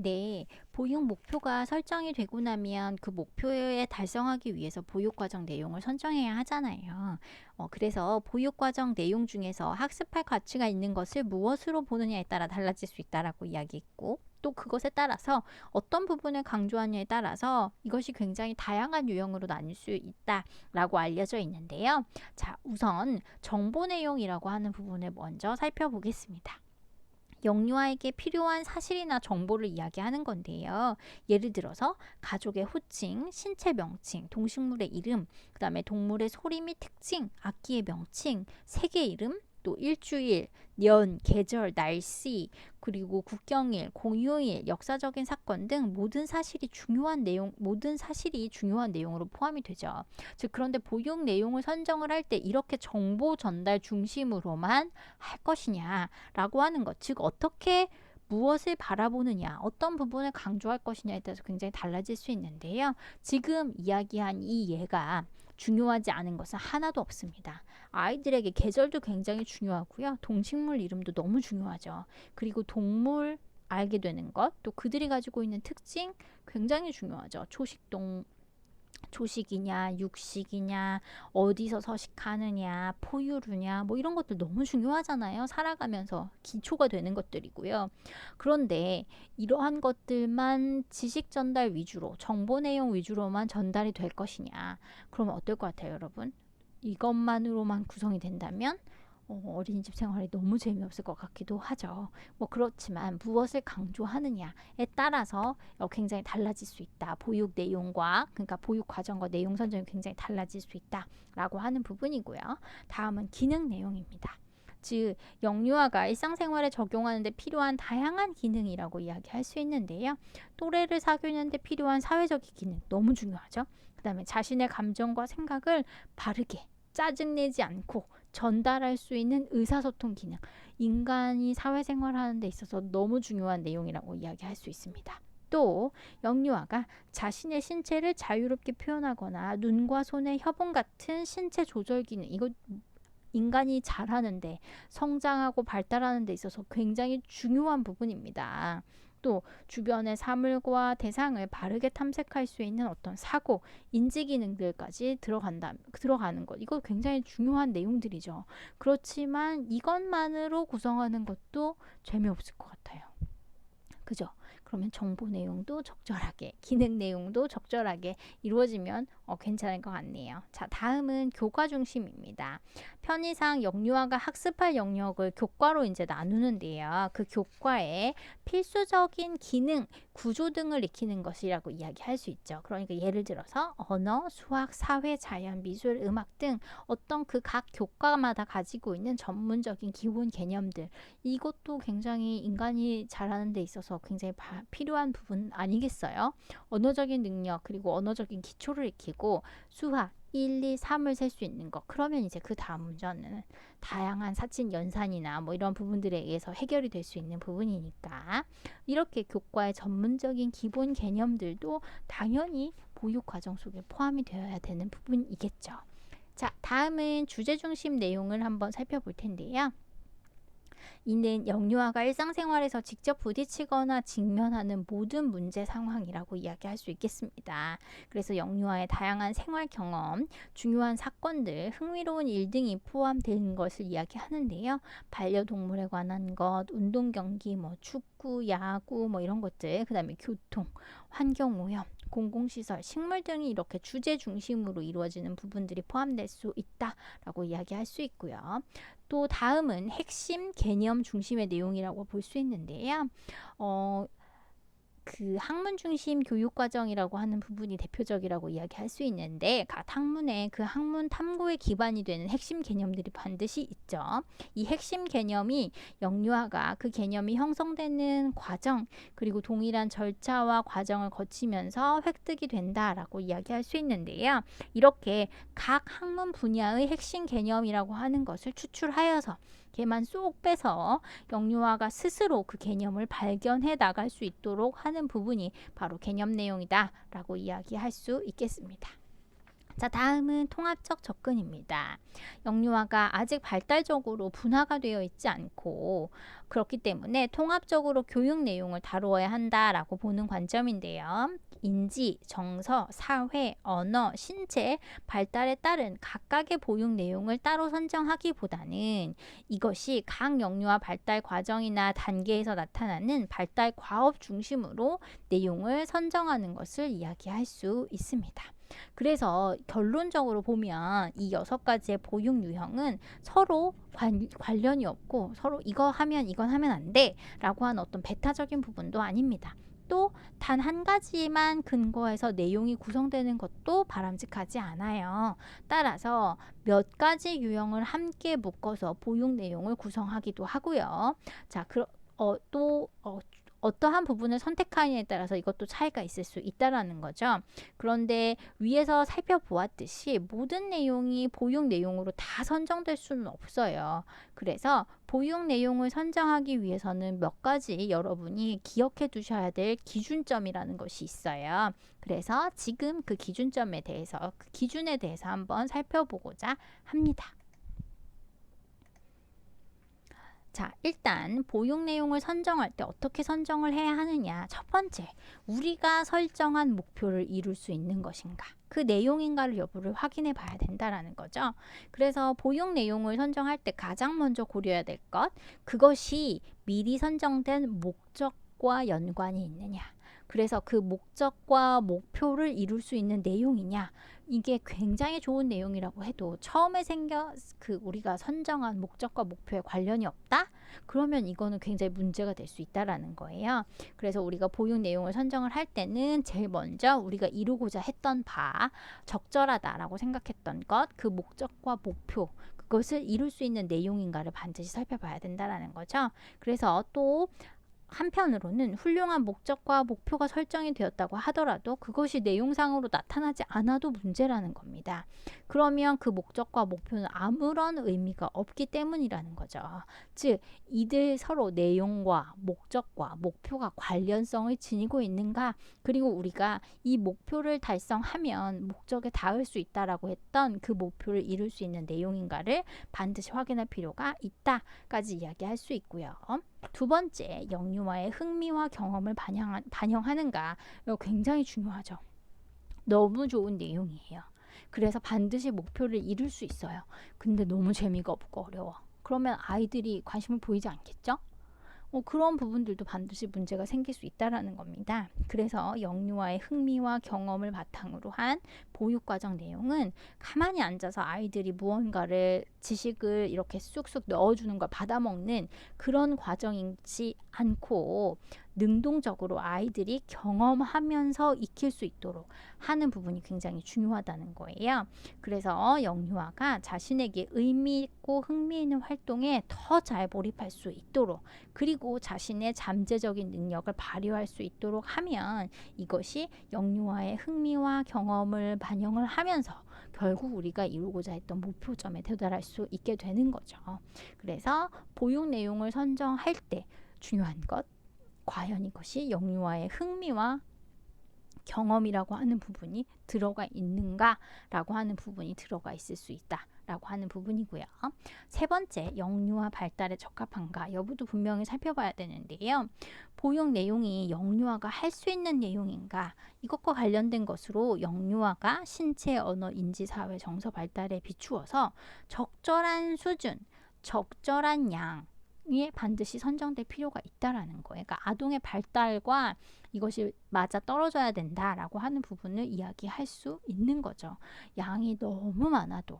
네, 보육 목표가 설정이 되고 나면 그 목표에 달성하기 위해서 보육 과정 내용을 선정해야 하잖아요. 그래서 보육 과정 내용 중에서 학습할 가치가 있는 것을 무엇으로 보느냐에 따라 달라질 수 있다라고 이야기했고, 또 그것에 따라서 어떤 부분을 강조하느냐에 따라서 이것이 굉장히 다양한 유형으로 나뉠 수 있다라고 알려져 있는데요. 자, 우선 정보 내용이라고 하는 부분을 먼저 살펴보겠습니다. 영유아에게 필요한 사실이나 정보를 이야기하는 건데요. 예를 들어서 가족의 호칭, 신체 명칭, 동식물의 이름, 그 다음에 동물의 소리 및 특징, 악기의 명칭, 색의 이름, 또 일주일, 년, 계절, 날씨, 그리고 국경일, 공휴일, 역사적인 사건 등 모든 사실이 중요한 내용으로 포함이 되죠. 즉, 그런데 보육 내용을 선정을 할 때 이렇게 정보 전달 중심으로만 할 것이냐라고 하는 것, 즉 어떻게 무엇을 바라보느냐, 어떤 부분을 강조할 것이냐에 따라서 굉장히 달라질 수 있는데요. 지금 이야기한 이 예가 중요하지 않은 것은 하나도 없습니다. 아이들에게 계절도 굉장히 중요하고요. 동식물 이름도 너무 중요하죠. 그리고 동물 알게 되는 것, 또 그들이 가지고 있는 특징 굉장히 중요하죠. 초식이냐, 육식이냐, 어디서 서식하느냐, 포유류냐, 뭐 이런 것들 너무 중요하잖아요. 살아가면서 기초가 되는 것들이고요. 그런데 이러한 것들만 지식 전달 위주로, 정보 내용 위주로만 전달이 될 것이냐? 그러면 어떨 것 같아요, 여러분? 이것만으로만 구성이 된다면 어린이집 생활이 너무 재미없을 것 같기도 하죠. 뭐 그렇지만 무엇을 강조하느냐에 따라서 굉장히 달라질 수 있다. 보육 내용과 그러니까 보육 과정과 내용 선정이 굉장히 달라질 수 있다라고 하는 부분이고요. 다음은 기능 내용입니다. 즉 영유아가 일상생활에 적용하는 데 필요한 다양한 기능이라고 이야기할 수 있는데요. 또래를 사귀는 데 필요한 사회적인 기능 너무 중요하죠. 그 다음에 자신의 감정과 생각을 바르게 짜증내지 않고 전달할 수 있는 의사소통 기능, 인간이 사회생활하는 데 있어서 너무 중요한 내용이라고 이야기할 수 있습니다. 또 영유아가 자신의 신체를 자유롭게 표현하거나 눈과 손의 협응 같은 신체 조절 기능, 이거 인간이 자라는데 성장하고 발달하는 데 있어서 굉장히 중요한 부분입니다. 또 주변의 사물과 대상을 바르게 탐색할 수 있는 어떤 사고, 인지 기능들까지 들어가는 것. 이거 굉장히 중요한 내용들이죠. 그렇지만 이것만으로 구성하는 것도 재미없을 것 같아요. 그죠? 그러면 정보 내용도 적절하게, 기능 내용도 적절하게 이루어지면 괜찮을 것 같네요. 자, 다음은 교과 중심입니다. 편의상 영유아가 학습할 영역을 교과로 이제 나누는데요. 그 교과에 필수적인 기능, 구조 등을 익히는 것이라고 이야기할 수 있죠. 그러니까 예를 들어서 언어, 수학, 사회, 자연, 미술, 음악 등 어떤 그 각 교과마다 가지고 있는 전문적인 기본 개념들, 이것도 굉장히 인간이 자라는 데 있어서 굉장히 필요한 부분 아니겠어요? 언어적인 능력 그리고 언어적인 기초를 익히고 수학 1, 2, 3을 셀 수 있는 것. 그러면 이제 그 다음 문제는 다양한 사진 연산이나 뭐 이런 부분들에 의해서 해결이 될 수 있는 부분이니까 이렇게 교과의 전문적인 기본 개념들도 당연히 보육 과정 속에 포함이 되어야 되는 부분이겠죠. 자, 다음은 주제 중심 내용을 한번 살펴볼 텐데요. 이는 영유아가 일상생활에서 직접 부딪히거나 직면하는 모든 문제 상황이라고 이야기할 수 있겠습니다. 그래서 영유아의 다양한 생활 경험, 중요한 사건들, 흥미로운 일 등이 포함된 것을 이야기하는데요. 반려동물에 관한 것, 운동 경기, 뭐 축구, 야구, 뭐 이런 것들, 그 다음에 교통, 환경오염, 공공시설, 식물 등이 이렇게 주제 중심으로 이루어지는 부분들이 포함될 수 있다라고 이야기할 수 있고요. 또 다음은 핵심 개념 중심의 내용이라고 볼 수 있는데요. 그 학문 중심 교육 과정이라고 하는 부분이 대표적이라고 이야기할 수 있는데 각 학문에 그 학문 탐구에 기반이 되는 핵심 개념들이 반드시 있죠. 이 핵심 개념이 영유아가 그 개념이 형성되는 과정 그리고 동일한 절차와 과정을 거치면서 획득이 된다라고 이야기할 수 있는데요. 이렇게 각 학문 분야의 핵심 개념이라고 하는 것을 추출하여서 걔만 쏙 빼서 영유아가 스스로 그 개념을 발견해 나갈 수 있도록 하는 부분이 바로 개념 내용이다 라고 이야기할 수 있겠습니다. 자, 다음은 통합적 접근입니다. 영유아가 아직 발달적으로 분화가 되어 있지 않고 그렇기 때문에 통합적으로 교육 내용을 다루어야 한다라고 보는 관점인데요. 인지, 정서, 사회, 언어, 신체 발달에 따른 각각의 보육 내용을 따로 선정하기보다는 이것이 각 영유아 발달 과정이나 단계에서 나타나는 발달 과업 중심으로 내용을 선정하는 것을 이야기할 수 있습니다. 그래서 결론적으로 보면 이 6가지의 보육 유형은 서로 관련이 없고 서로 이거 하면 이건 하면 안 돼 라고 하는 어떤 배타적인 부분도 아닙니다. 또 단 한 가지만 근거해서 내용이 구성되는 것도 바람직하지 않아요. 따라서 몇 가지 유형을 함께 묶어서 보육 내용을 구성하기도 하고요. 자, 어떠한 부분을 선택하느냐에 따라서 이것도 차이가 있을 수 있다라는 거죠. 그런데 위에서 살펴보았듯이 모든 내용이 보육 내용으로 다 선정될 수는 없어요. 그래서 보육 내용을 선정하기 위해서는 몇 가지 여러분이 기억해 두셔야 될 기준점이라는 것이 있어요. 그래서 지금 그 기준점에 대해서, 그 기준에 대해서 한번 살펴보고자 합니다. 자, 일단 보육 내용을 선정할 때 어떻게 선정을 해야 하느냐. 첫 번째, 우리가 설정한 목표를 이룰 수 있는 것인가, 그 내용인가를 여부를 확인해 봐야 된다라는 거죠. 그래서 보육 내용을 선정할 때 가장 먼저 고려해야 될 것, 그것이 미리 선정된 목적과 연관이 있느냐, 그래서 그 목적과 목표를 이룰 수 있는 내용이냐. 이게 굉장히 좋은 내용이라고 해도 처음에 우리가 선정한 목적과 목표에 관련이 없다? 그러면 이거는 굉장히 문제가 될 수 있다라는 거예요. 그래서 우리가 보육 내용을 선정을 할 때는 제일 먼저 우리가 이루고자 했던 바, 적절하다라고 생각했던 것, 그 목적과 목표, 그것을 이룰 수 있는 내용인가를 반드시 살펴봐야 된다라는 거죠. 그래서 또 한편으로는 훌륭한 목적과 목표가 설정이 되었다고 하더라도 그것이 내용상으로 나타나지 않아도 문제라는 겁니다. 그러면 그 목적과 목표는 아무런 의미가 없기 때문이라는 거죠. 즉, 이들 서로 내용과 목적과 목표가 관련성을 지니고 있는가, 그리고 우리가 이 목표를 달성하면 목적에 닿을 수 있다라고 했던 그 목표를 이룰 수 있는 내용인가를 반드시 확인할 필요가 있다까지 이야기할 수 있고요. 두 번째, 영유아의 흥미와 경험을 반영하는가. 이거 굉장히 중요하죠. 너무 좋은 내용이에요. 그래서 반드시 목표를 이룰 수 있어요. 근데 너무 재미가 없고 어려워. 그러면 아이들이 관심을 보이지 않겠죠? 그런 부분들도 반드시 문제가 생길 수 있다라는 겁니다. 그래서 영유아의 흥미와 경험을 바탕으로 한 보육과정 내용은 가만히 앉아서 아이들이 무언가를 지식을 이렇게 쑥쑥 넣어주는 걸 받아먹는 그런 과정이지 않고 능동적으로 아이들이 경험하면서 익힐 수 있도록 하는 부분이 굉장히 중요하다는 거예요. 그래서 영유아가 자신에게 의미 있고 흥미 있는 활동에 더 잘 몰입할 수 있도록, 그리고 자신의 잠재적인 능력을 발휘할 수 있도록 하면 이것이 영유아의 흥미와 경험을 반영을 하면서 결국 우리가 이루고자 했던 목표점에 도달할 수 있게 되는 거죠. 그래서 보육 내용을 선정할 때 중요한 것, 과연 이것이 영유아의 흥미와 경험이라고 하는 부분이 들어가 있는가라고 하는 부분이 들어가 있을 수 있다라고 하는 부분이고요. 세 번째, 영유아 발달에 적합한가 여부도 분명히 살펴봐야 되는데요. 보육 내용이 영유아가 할 수 있는 내용인가, 이것과 관련된 것으로 영유아가 신체, 언어, 인지, 사회, 정서 발달에 비추어서 적절한 수준, 적절한 양 에 반드시 선정될 필요가 있다라는 거예요. 그러니까 아동의 발달과 이것이 맞아 떨어져야 된다라고 하는 부분을 이야기할 수 있는 거죠. 양이 너무 많아도,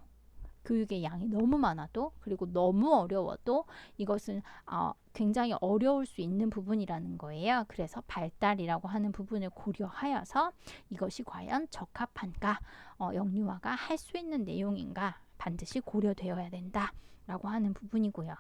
교육의 양이 너무 많아도, 그리고 너무 어려워도 이것은 굉장히 어려울 수 있는 부분이라는 거예요. 그래서 발달이라고 하는 부분을 고려하여서 이것이 과연 적합한가, 영유아가 할 수 있는 내용인가 반드시 고려되어야 된다라고 하는 부분이고요.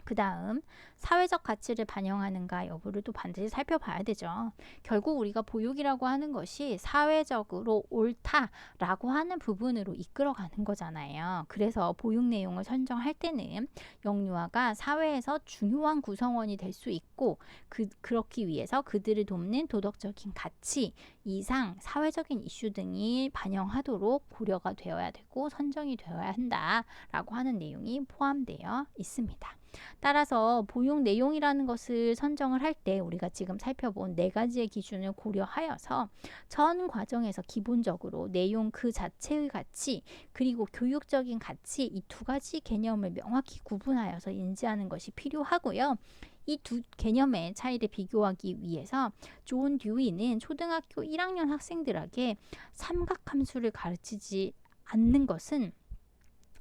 그 다음 사회적 가치를 반영하는가 여부를 또 반드시 살펴봐야 되죠. 결국 우리가 보육이라고 하는 것이 사회적으로 옳다라고 하는 부분으로 이끌어가는 거잖아요. 그래서 보육 내용을 선정할 때는 영유아가 사회에서 중요한 구성원이 될 수 있고 그렇기 위해서 그들을 돕는 도덕적인 가치, 이상, 사회적인 이슈 등이 반영하도록 고려가 되어야 되고 선정이 되어야 한다라고 하는 내용이 포함되어 있습니다. 따라서 보육 내용이라는 것을 선정을 할 때 우리가 지금 살펴본 네 가지의 기준을 고려하여서 전 과정에서 기본적으로 내용 그 자체의 가치 그리고 교육적인 가치 이 두 가지 개념을 명확히 구분하여서 인지하는 것이 필요하고요. 이 두 개념의 차이를 비교하기 위해서 존 듀이는 초등학교 1학년 학생들에게 삼각함수를 가르치지 않는 것은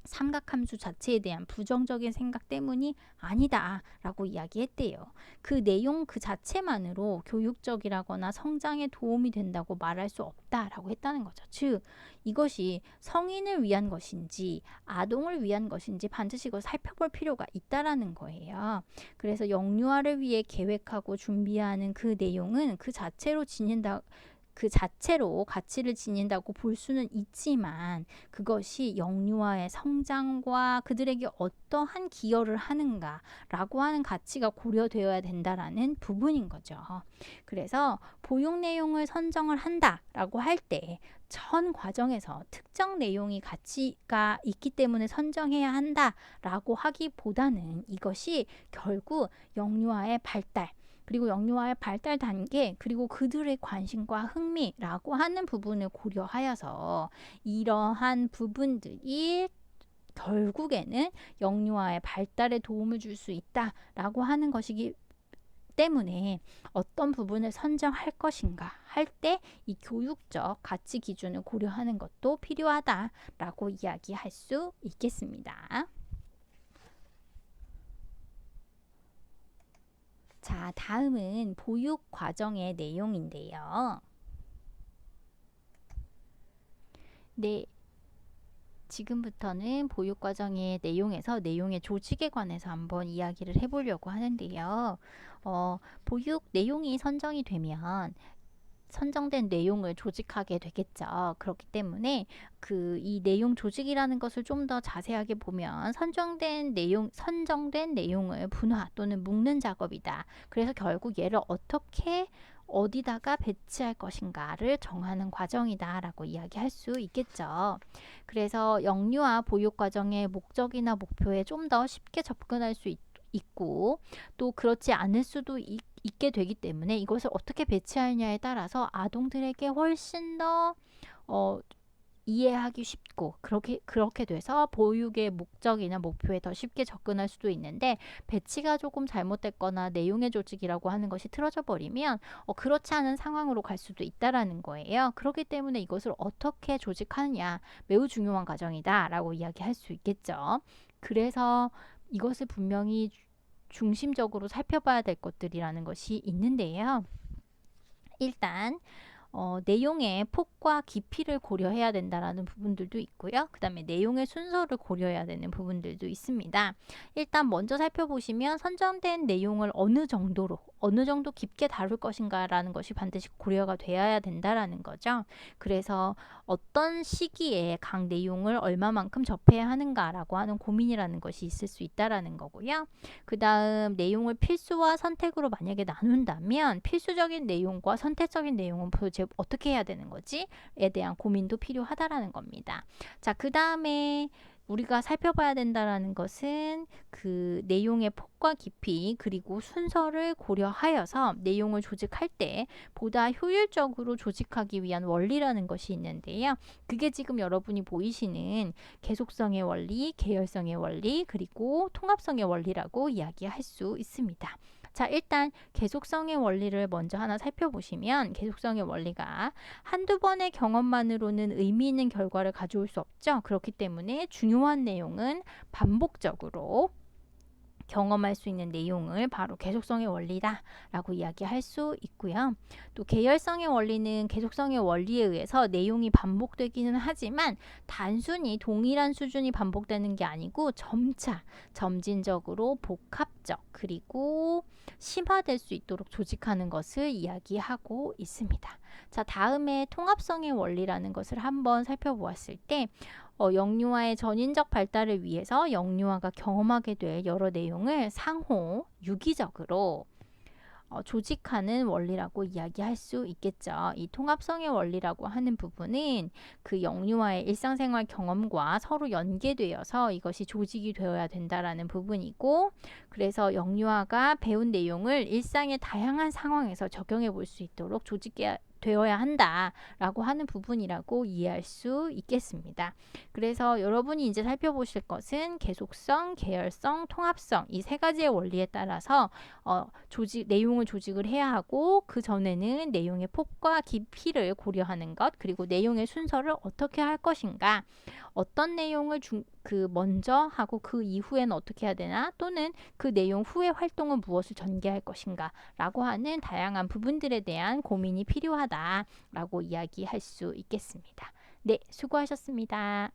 삼각함수 자체에 대한 부정적인 생각 때문이 아니다 라고 이야기했대요. 그 내용 그 자체만으로 교육적이라거나 성장에 도움이 된다고 말할 수 없다라고 했다는 거죠. 즉 이것이 성인을 위한 것인지 아동을 위한 것인지 반드시 이걸 살펴볼 필요가 있다라는 거예요. 그래서 영유아를 위해 계획하고 준비하는 그 내용은 그 자체로 가치를 지닌다고 볼 수는 있지만 그것이 영유아의 성장과 그들에게 어떠한 기여를 하는가라고 하는 가치가 고려되어야 된다라는 부분인 거죠. 그래서 보육 내용을 선정을 한다라고 할 때 전 과정에서 특정 내용이 가치가 있기 때문에 선정해야 한다라고 하기보다는 이것이 결국 영유아의 발달 그리고 영유아의 발달 단계 그리고 그들의 관심과 흥미라고 하는 부분을 고려하여서 이러한 부분들이 결국에는 영유아의 발달에 도움을 줄 수 있다라고 하는 것이기 때문에 어떤 부분을 선정할 것인가 할 때 이 교육적 가치 기준을 고려하는 것도 필요하다라고 이야기할 수 있겠습니다. 자, 다음은 보육 과정의 내용인데요. 네, 지금부터는 보육 과정의 내용에서 내용의 조직에 관해서 한번 이야기를 해보려고 하는데요. 보육 내용이 선정이 되면 선정된 내용을 조직하게 되겠죠. 그렇기 때문에 이 내용 조직이라는 것을 좀 더 자세하게 보면 선정된 내용을 분화 또는 묶는 작업이다. 그래서 결국 얘를 어디다가 배치할 것인가를 정하는 과정이다라고 이야기할 수 있겠죠. 그래서 영유아 보육 과정의 목적이나 목표에 좀 더 쉽게 접근할 수 있고 또 그렇지 않을 수도 있게 되기 때문에 이것을 어떻게 배치하느냐에 따라서 아동들에게 훨씬 더 이해하기 쉽고 그렇게 돼서 보육의 목적이나 목표에 더 쉽게 접근할 수도 있는데 배치가 조금 잘못됐거나 내용의 조직이라고 하는 것이 틀어져 버리면 그렇지 않은 상황으로 갈 수도 있다라는 거예요. 그렇기 때문에 이것을 어떻게 조직하느냐 매우 중요한 과정이다 라고 이야기할 수 있겠죠. 그래서 이것을 분명히 중심적으로 살펴봐야 될 것들이라는 것이 있는데요. 일단 내용의 폭과 깊이를 고려해야 된다라는 부분들도 있고요. 그 다음에 내용의 순서를 고려해야 되는 부분들도 있습니다. 일단 먼저 살펴보시면 선정된 내용을 어느 정도 깊게 다룰 것인가라는 것이 반드시 고려가 되어야 된다라는 거죠. 그래서 어떤 시기에 각 내용을 얼마만큼 접해야 하는가라고 하는 고민이라는 것이 있을 수 있다라는 거고요. 그 다음 내용을 필수와 선택으로 만약에 나눈다면 필수적인 내용과 선택적인 내용은 도대체 어떻게 해야 되는 거지에 대한 고민도 필요하다라는 겁니다. 자, 그 다음에 우리가 살펴봐야 된다라는 것은 그 내용의 폭과 깊이 그리고 순서를 고려하여서 내용을 조직할 때 보다 효율적으로 조직하기 위한 원리라는 것이 있는데요. 그게 지금 여러분이 보이시는 계속성의 원리, 계열성의 원리, 그리고 통합성의 원리라고 이야기할 수 있습니다. 자, 일단 계속성의 원리를 먼저 하나 살펴보시면 계속성의 원리가 한두 번의 경험만으로는 의미 있는 결과를 가져올 수 없죠. 그렇기 때문에 중요한 내용은 반복적으로 경험할 수 있는 내용을 바로 계속성의 원리다라고 이야기할 수 있고요. 또 계열성의 원리는 계속성의 원리에 의해서 내용이 반복되기는 하지만 단순히 동일한 수준이 반복되는 게 아니고 점차 점진적으로 복합적 그리고 심화될 수 있도록 조직하는 것을 이야기하고 있습니다. 자, 다음에 통합성의 원리라는 것을 한번 살펴보았을 때 영유아의 전인적 발달을 위해서 영유아가 경험하게 될 여러 내용을 상호 유기적으로 조직하는 원리라고 이야기할 수 있겠죠. 이 통합성의 원리라고 하는 부분은 그 영유아의 일상생활 경험과 서로 연계되어서 이것이 조직이 되어야 된다라는 부분이고, 그래서 영유아가 배운 내용을 일상의 다양한 상황에서 적용해 볼 수 있도록 되어야 한다라고 하는 부분이라고 이해할 수 있겠습니다. 그래서 여러분이 이제 살펴보실 것은 계속성, 계열성, 통합성 이 세 가지의 원리에 따라서 내용을 조직을 해야 하고, 그 전에는 내용의 폭과 깊이를 고려하는 것, 그리고 내용의 순서를 어떻게 할 것인가, 어떤 내용을 먼저 하고 그 이후에는 어떻게 해야 되나, 또는 그 내용 후의 활동은 무엇을 전개할 것인가 라고 하는 다양한 부분들에 대한 고민이 필요하다라고 이야기할 수 있겠습니다. 네, 수고하셨습니다.